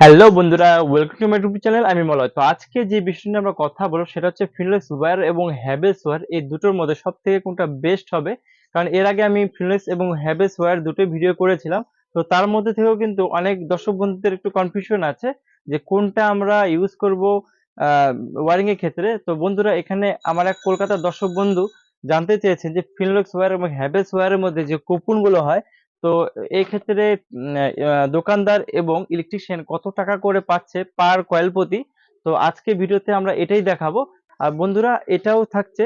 Hello বন্ধুরা, welcome to my YouTube channel. আমি মলয়। তো আজকে যে বিষয় নিয়ে আমরা কথা বলবো সেটা হচ্ছে ফিনোলেক্স ওয়্যার এবং হ্যাভেলস ওয়্যার, এই দুটোর মধ্যে সব থেকে কোনটা বেস্ট হবে। কারণ এর আগে আমি ফিনোলেক্স এবং হ্যাভেলস ওয়্যার দুটোই ভিডিও করেছিলাম। তো তার মধ্যে থেকেও কিন্তু অনেক দর্শক বন্ধুদের একটু কনফিউশন আছে যে কোনটা আমরা ইউজ করব ওয়ারিং এর ক্ষেত্রে। তো বন্ধুরা, এখানে আমার এক কলকাতার দর্শক বন্ধু জানতে চেয়েছেন যে ফিনোলেক্স ওয়্যার এবং হ্যাভেলস ওয়্যারের মধ্যে যে কুপনগুলো হয়, তো এই ক্ষেত্রে দোকানদার এবং ইলেকট্রিশিয়ান কত টাকা করে পাচ্ছে পার কয়েল প্রতি। তো আজকে ভিডিওতে আমরা এটাই দেখাবো। আর বন্ধুরা, এটাও থাকছে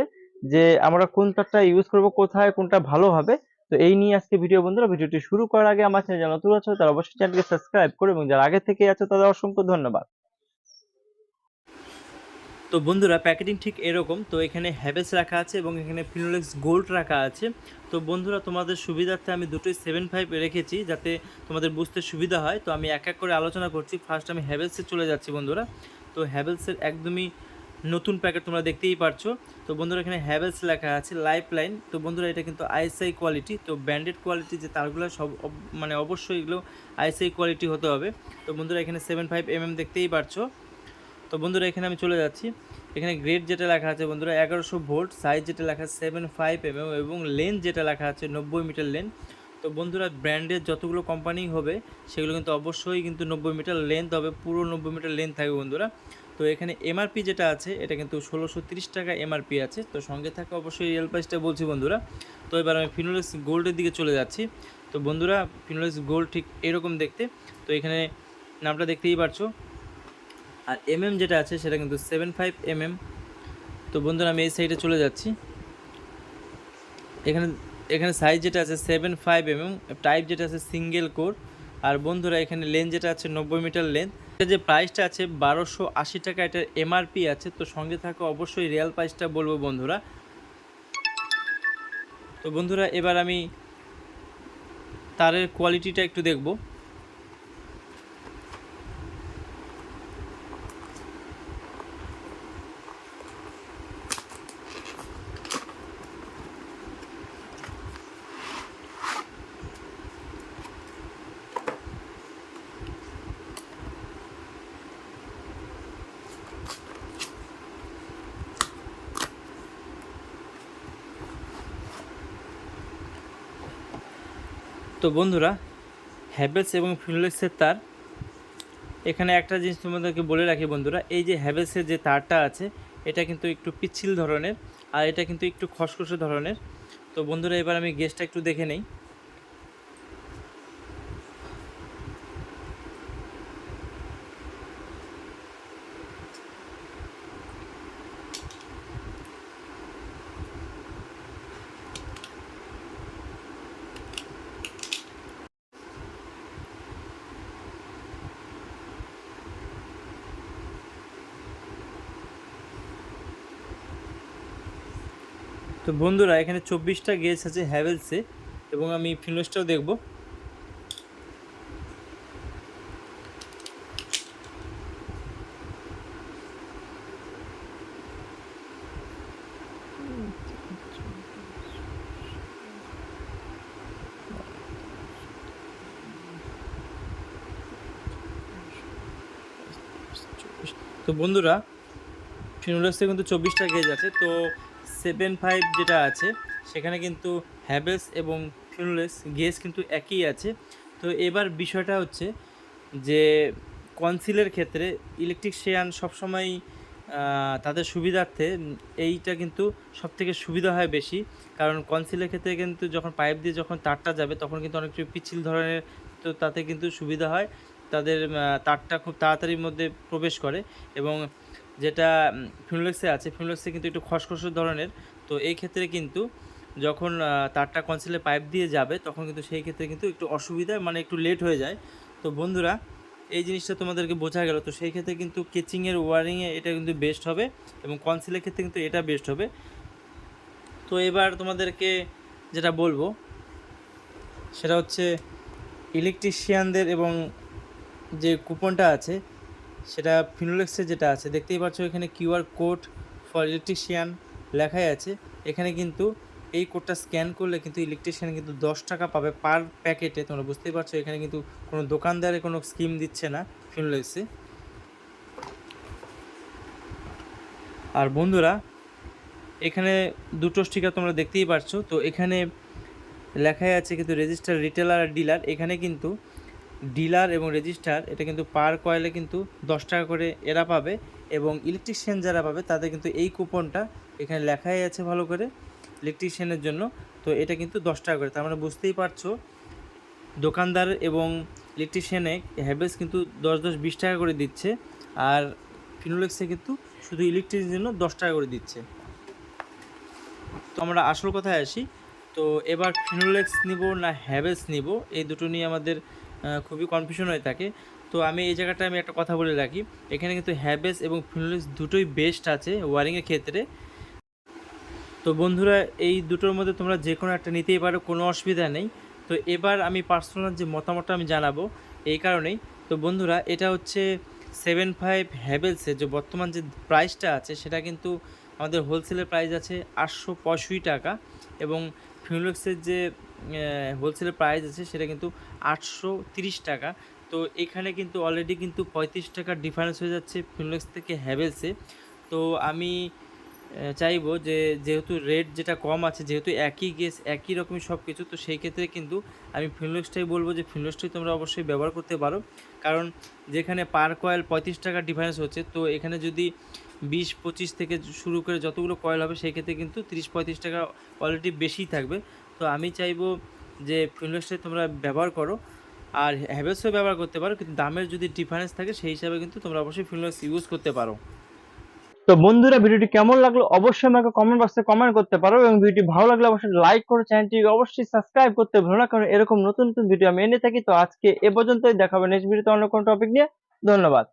যে আমরা কোন তারটা ইউজ করব, কোথায় কোনটা ভালো হবে। তো এই নিয়ে আজকে ভিডিও। বন্ধুরা, ভিডিওটি শুরু করার আগে আমার চ্যানেল যারা নতুন আছো তারা অবশ্যই চ্যানেলকে সাবস্ক্রাইব করো, এবং যারা আগে থেকে আছো তাদের অসংখ্য ধন্যবাদ। তো বন্ধুরা, প্যাকেটিং ঠিক এরকম। তো এখানে হ্যাভেলস রাখা আছে এবং এখানে ফিনোলেক্স গোল্ড রাখা আছে। তো বন্ধুরা, তোমাদের সুবিধার্থে আমি দুটোই 7.5 রেখেছি যাতে তোমাদের বুঝতে সুবিধা হয়। তো আমি এক এক করে আলোচনা করছি। ফার্স্ট আমি হ্যাভেলসে চলে যাচ্ছি বন্ধুরা। তো হ্যাভেলসের একদমই নতুন প্যাকেট তোমরা দেখতেই পারছো। তো বন্ধুরা, এখানে হ্যাভেলস লেখা আছে লাইফ লাইন। তো বন্ধুরা, এটা কিন্তু আইএসআই কোয়ালিটি। তো ব্র্যান্ডেড কোয়ালিটি যে তারগুলো সব মানে অবশ্যই এগুলো আইএসআই কোয়ালিটি হতে হবে। তো বন্ধুরা, এখানে 7.5 দেখতেই পারছো। তো বন্ধুরা, এখানে আমি চলে যাচ্ছি। এখানে গ্রেড যেটা লেখা আছে বন্ধুরা 1100 ভোল্ট, সাইজ যেটা লেখা আছে 75 এবং লেন্থ যেটা লেখা আছে 90 মিটার লেন্থ। তো বন্ধুরা, ব্র্যান্ডের যতগুলো কোম্পানি হবে সেগুলো কিন্তু অবশ্যই কিন্তু 90 মিটার লেন্থ হবে, পুরো 90 মিটার লেন্থ থাকবে বন্ধুরা। তো এখানে এমআরপি যেটা আছে এটা কিন্তু 1630 টাকা এমআরপি আছে। তো সঙ্গে থাকা অবশ্যই রিয়েল প্রাইসটা বলছি বন্ধুরা। তো এবার আমি ফিনোলেক্স গোল্ডের দিকে চলে যাচ্ছি। তো বন্ধুরা, ফিনোলেক্স গোল্ড ঠিক এরকম দেখতে। তো এখানে নামটা দেখতেই পারছো। আর যেটা আছে সেটা কিন্তু 75 তো বন্ধুরা, আমি এই সাইডে চলে যাচ্ছি। এখানে এখানে সাইজ যেটা আছে 75 টাইপ যেটা আছে সিঙ্গেল কোর। আর বন্ধুরা, এখানে লেন্থ যেটা আছে 90 মিটার লেন্থ। এটা যে প্রাইসটা আছে 1280 টাকা, এটার এমআরপি আছে। তো সঙ্গে থাকা অবশ্যই রিয়েল প্রাইসটা বলবো বন্ধুরা। তো বন্ধুরা, এবার আমি তারের কোয়ালিটিটা একটু দেখব। তো বন্ধুরা, হ্যাভেলস এবং ফিনোলেক্সের তার, এখানে একটা জিনিস তোমাদেরকে বলে রাখি বন্ধুরা, এই যে হ্যাভেলসের যে তারটা আছে এটা কিন্তু একটু পিচ্ছিল ধরনের, আর এটা কিন্তু একটু খসখসে ধরনের। তো বন্ধুরা, এবার আমি গেজটা একটু দেখে নেই। তো বন্ধুরা, এখানে 24টা গেজ আছে হ্যাভেলসে, এবং আমি ফিনোলেক্সটাও দেখব। তো বন্ধুরা, ফিনোলেক্সে কিন্তু 24টা গেজ আছে। তো 75 যেটা আছে সেখানে কিন্তু হ্যাভেলস এবং ফিনোলেক্স গেজ কিন্তু একই আছে। তো এবার বিষয়টা হচ্ছে যে কনসিলের ক্ষেত্রে ইলেকট্রিশিয়ান সবসময় তাদের সুবিধার্থে এইটা কিন্তু সবথেকে সুবিধা হয় বেশি। কারণ কনসিলের ক্ষেত্রে কিন্তু যখন পাইপ দিয়ে যখন তারটা যাবে তখন কিন্তু অনেকটা পিচ্ছিল ধরনের। তো তাতে কিন্তু সুবিধা হয়, তাদের তারটা খুব তাড়াতাড়ির মধ্যে প্রবেশ করে। এবং যেটা ফিনোলেক্সে আছে, ফিনোলেক্সে কিন্তু একটু খসখসে ধরনের। তো এই ক্ষেত্রে কিন্তু যখন তারটা কনসিলের পাইপ দিয়ে যাবে তখন কিন্তু সেই ক্ষেত্রে কিন্তু একটু অসুবিধা, মানে একটু লেট হয়ে যায়। তো বন্ধুরা, এই জিনিসটা তোমাদেরকে বোঝা গেল। তো সেই ক্ষেত্রে কিন্তু কেচিংয়ের ওয়ারিংয়ে এটা কিন্তু বেস্ট হবে, এবং কনসিলের ক্ষেত্রে কিন্তু এটা বেস্ট হবে। তো এবার তোমাদেরকে যেটা বলবো সেটা হচ্ছে ইলেকট্রিশিয়ানদের এবং যে কুপনটা আছে সেটা ফিনোলেক্সে যেটা আছে দেখতেই পাচ্ছ, এখানে কিউআর কোড ফর ইলেকট্রিশিয়ান লেখাই আছে। এখানে কিন্তু এই কোডটা স্ক্যান করলে কিন্তু ইলেকট্রিশিয়ান কিন্তু 10 টাকা পাবে পার প্যাকেটে। তোমরা বুঝতেই পারছো, এখানে কিন্তু কোনো দোকানদারে কোনো স্কিম দিচ্ছে না, ফিনোলেক্সে। আর বন্ধুরা এখানে দুটো স্টিকার তোমরা দেখতেই পারছো। তো এখানে লেখাই আছে কিন্তু রেজিস্টার, রিটেলার আর ডিলার। এখানে কিন্তু ডিলার এবং রেজিস্টার এটা কিন্তু পার কয়েলে কিন্তু 10 টাকা করে এরা পাবে, এবং ইলেকট্রিশিয়ান যারা পাবে তাদের কিন্তু এই কুপনটা এখানে লেখাই আছে ভালো করে ইলেকট্রিশিয়ানের জন্য। তো এটা কিন্তু 10 টাকা করে, তার মানে বুঝতেই পারছো দোকানদার এবং ইলেকট্রিশিয়ানে হ্যাভেলস কিন্তু 10-10-20 টাকা করে দিচ্ছে, আর ফিনোলেক্সে কিন্তু শুধু ইলেকট্রিকের জন্য 10 টাকা করে দিচ্ছে। তো আমরা আসল কথায় আসি। তো এবার ফিনোলেক্স নিব না হ্যাভেলস নিব, এই দুটো নিয়ে আমাদের খুবই কনফিউশন হয়ে থাকে। তো আমি এই জায়গাটায় আমি একটা কথা বলে রাখি, এখানে কিন্তু হ্যাভেলস এবং ফিনোলেক্স দুটোই বেস্ট আছে ওয়ারিংয়ের ক্ষেত্রে। তো বন্ধুরা এই দুটোর মধ্যে তোমরা যে কোনো একটা নিতেই পারো, কোনো অসুবিধা নেই। তো এবার আমি পার্সোনাল যে মতামতটা আমি জানাবো এই কারণেই। তো বন্ধুরা এটা হচ্ছে 7.5 হ্যাভেলসের যে বর্তমান যে প্রাইসটা আছে সেটা কিন্তু আমাদের হোলসেলের প্রাইস আছে 865 টাকা, এবং ফিনোলেক্সের যে হোলসেলের প্রাইস আছে সেটা কিন্তু 830 টাকা। তো এখানে কিন্তু অলরেডি কিন্তু 35 টাকার ডিফারেন্স হয়ে যাচ্ছে ফিনোলেক্স থেকে হ্যাভেলসে। তো আমি চাইবো যে যেহেতু রেট যেটা কম আছে, যেহেতু একই গেস একই রকমই সব কিছু, তো সেই ক্ষেত্রে কিন্তু আমি ফিনোলেক্সটাই বলবো যে ফিনোলেক্সটাই তোমরা অবশ্যই ব্যবহার করতে পারো। কারণ যেখানে পার কয়েল 35 টাকার ডিফারেন্স হচ্ছে, তো এখানে যদি 20-25 থেকে শুরু করে যতগুলো কয়েল হবে সেই ক্ষেত্রে কিন্তু 30-35 টাকা অলরেডি বেশিই থাকবে। তো আমি চাইবো যে ফিনোলেক্সটাই তোমরা ব্যবহার করো, আর হ্যাভেলসও ব্যবহার করতে পারো, কিন্তু দামের যদি ডিফারেন্স থাকে সেই হিসাবে কিন্তু তোমরা অবশ্যই ফিনোলেক্স ইউজ করতে পারো। তো বন্ধুরা ভিডিওটি কেমন লাগলো অবশ্যই আমাকে কমেন্ট বক্সে কমেন্ট করতে পারো, এবং ভিডিওটি ভালো লাগলে অবশ্যই লাইক করো, চ্যানেলটি অবশ্যই সাবস্ক্রাইব করতে ভুলো না, কারণ এরকম নতুন নতুন ভিডিও আমি এনে থাকি। তো আজকে এ পর্যন্তই, দেখাবে নেক্সট ভিডিওতে অন্য কোনো টপিক নিয়ে। ধন্যবাদ।